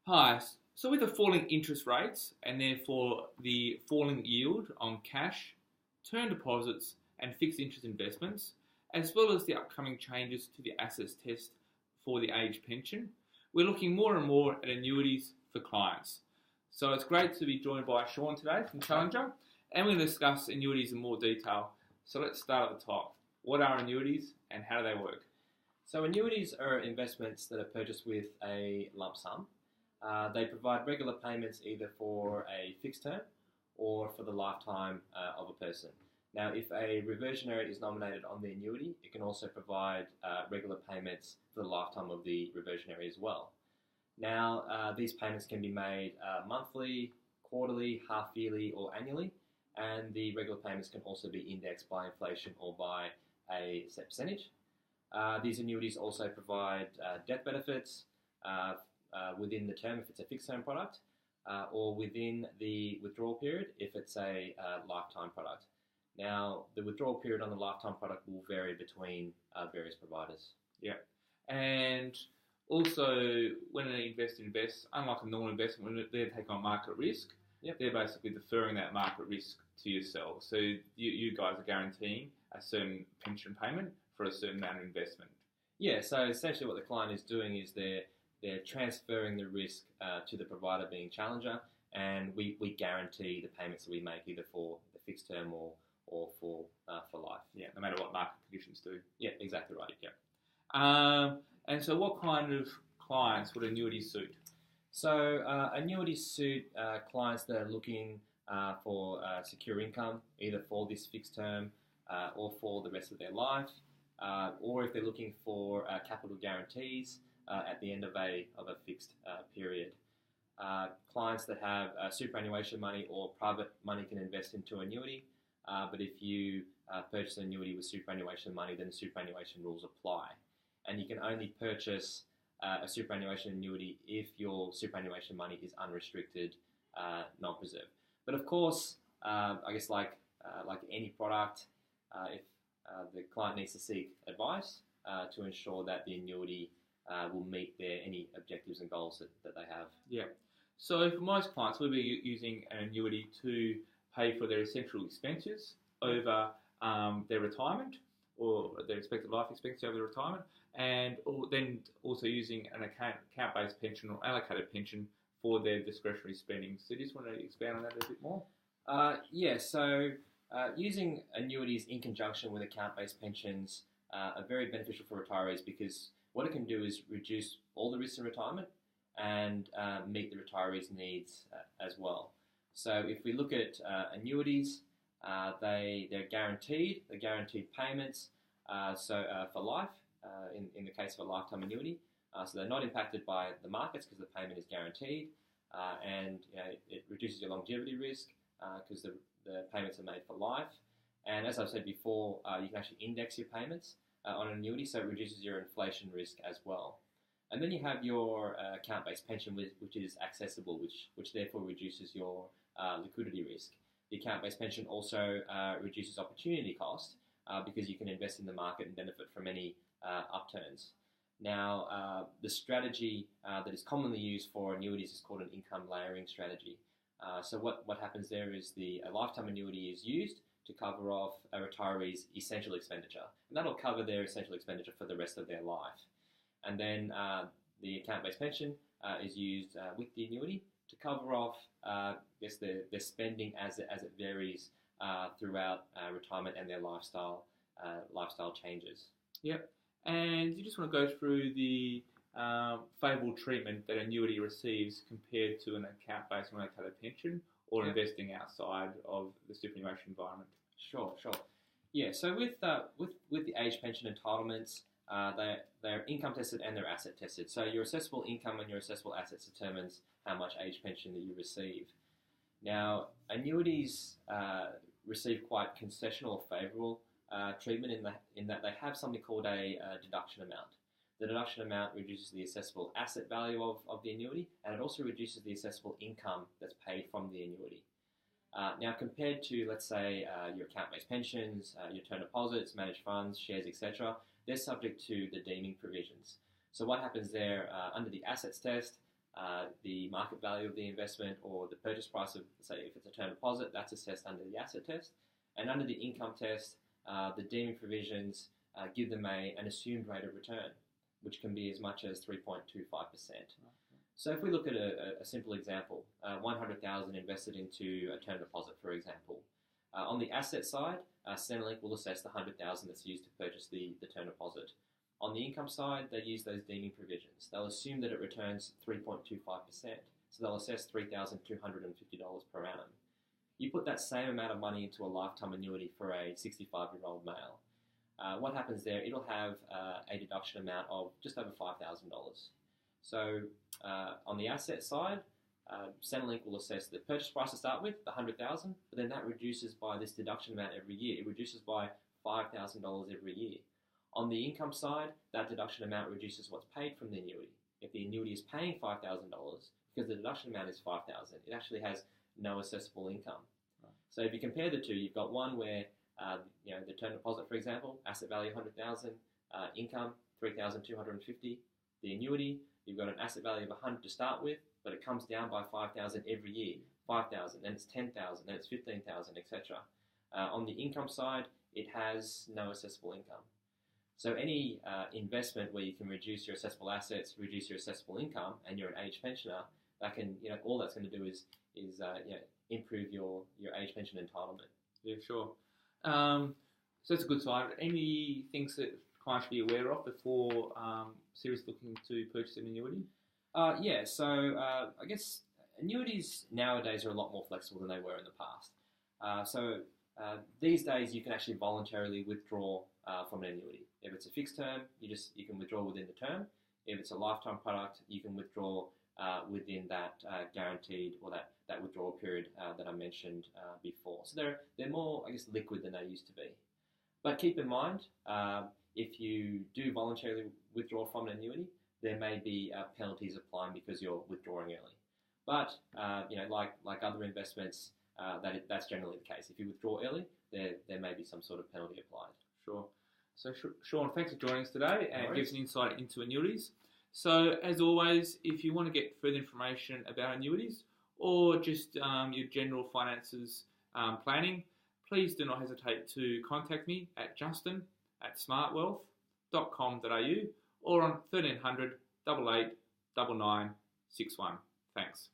Hi. So with the falling interest rates and therefore the falling yield on cash, term deposits and fixed interest investments, as well as the upcoming changes to the assets test for the age pension, we're looking more and more at annuities for clients. So it's great to be joined by Sean today from Challenger, and we're going to discuss annuities in more detail. So let's start at the top. What are annuities and how do they work? So annuities are investments that are purchased with a lump sum. They provide regular payments either for a fixed term or for the lifetime of a person. Now, if a reversionary is nominated on the annuity, it can also provide regular payments for the lifetime of the reversionary as well. Now, these payments can be made monthly, quarterly, half-yearly or annually, and the regular payments can also be indexed by inflation or by a set percentage. These annuities also provide death benefits within the term if it's a fixed term product, or within the withdrawal period if it's a lifetime product. Now, the withdrawal period on the lifetime product will vary between various providers. Yeah. And also, when an investor invests, unlike a normal investment, when they take on market risk, they're basically deferring that market risk to yourself. So you guys are guaranteeing a certain pension payment for a certain amount of investment. Yeah, so essentially what the client is doing is they're transferring the risk to the provider being Challenger, and we guarantee the payments that we make either for the fixed term or for life. Yeah, no matter what market conditions do. Yeah, exactly right. Yeah. And so what kind of clients would annuities suit? So annuities suit clients that are looking for secure income, either for this fixed term or for the rest of their life, or if they're looking for capital guarantees at the end of a fixed period. Clients that have superannuation money or private money can invest into annuity, but if you purchase an annuity with superannuation money, then the superannuation rules apply. And you can only purchase a superannuation annuity if your superannuation money is unrestricted, non-preserved. But of course, I guess like any product, if the client needs to seek advice to ensure that the annuity will meet any objectives and goals that they have. Yeah. So for most clients, we'll be using an annuity to pay for their essential expenses over their retirement or their expected life expectancy over their retirement, and then also using an account-based pension or allocated pension for their discretionary spending. So do you just want to expand on that a bit more? So using annuities in conjunction with account-based pensions are very beneficial for retirees because what it can do is reduce all the risks in retirement and meet the retirees' needs as well. So if we look at annuities, they're guaranteed payments. For life, in the case of a lifetime annuity, so they're not impacted by the markets because the payment is guaranteed, and it reduces your longevity risk because the payments are made for life. And as I've said before, you can actually index your payments on an annuity, so it reduces your inflation risk as well. And then you have your account-based pension, which is accessible, which therefore reduces your liquidity risk. The account-based pension also reduces opportunity cost because you can invest in the market and benefit from any upturns. Now, the strategy that is commonly used for annuities is called an income layering strategy. So what happens there is a lifetime annuity is used to cover off a retiree's essential expenditure. And that'll cover their essential expenditure for the rest of their life. And then the account-based pension is used with the annuity to cover off, their spending as it varies throughout retirement and their lifestyle changes. Yep. And you just want to go through the favourable treatment that annuity receives compared to an account-based or allocated pension or investing outside of the superannuation environment. Sure. Yeah, so with the age pension entitlements, they're income tested and they're asset tested. So your assessable income and your assessable assets determines how much age pension that you receive. Now, annuities receive quite concessional or favourable treatment in that they have something called a deduction amount. The deduction amount reduces the assessable asset value of the annuity, and it also reduces the assessable income that's paid from the annuity. Now, compared to, let's say, your account-based pensions, your term deposits, managed funds, shares, etc., they're subject to the deeming provisions. So what happens there, under the assets test, the market value of the investment or the purchase price of, say, if it's a term deposit, that's assessed under the asset test. And under the income test, the deeming provisions give them an assumed rate of return, which can be as much as 3.25%. So if we look at a simple example, 100,000 invested into a term deposit, for example. On the asset side, Centrelink will assess the 100,000 that's used to purchase the term deposit. On the income side, they use those deeming provisions. They'll assume that it returns 3.25%, so they'll assess $3,250 per annum. You put that same amount of money into a lifetime annuity for a 65-year-old male. What happens there? It'll have a deduction amount of just over $5,000. So on the asset side, Centrelink will assess the purchase price to start with, the $100,000, but then that reduces by this deduction amount every year. It reduces by $5,000 every year. On the income side, that deduction amount reduces what's paid from the annuity. If the annuity is paying $5,000, because the deduction amount is $5,000, it actually has no assessable income. Right. So if you compare the two, you've got one where the term deposit, for example, asset value $100,000, income $3,250. The annuity, you've got an asset value of $100 to start with, but it comes down by $5,000 every year. $5,000, then it's $10,000, then it's $15,000, etc. On the income side, it has no assessable income. So any investment where you can reduce your assessable assets, reduce your assessable income, and you're an age pensioner, that can, all that's going to do is improve your age pension entitlement. Yeah, sure. So that's a good sign. Any things that clients should be aware of before seriously looking to purchase an annuity? So I guess annuities nowadays are a lot more flexible than they were in the past. These days you can actually voluntarily withdraw from an annuity. If it's a fixed term, you can withdraw within the term. If it's a lifetime product, you can withdraw within that guaranteed or that withdrawal period that I mentioned before. So they're more, I guess, liquid than they used to be. But keep in mind, if you do voluntarily withdraw from an annuity, there may be penalties applying because you're withdrawing early. But like other investments, that's generally the case. If you withdraw early, there may be some sort of penalty applied. Sure. So Sean, thanks for joining us today and give us an insight into annuities. So as always, if you want to get further information about annuities or just your general finances planning, please do not hesitate to contact me at justin@smartwealth.com.au or on 1300 88 99 61. Thanks.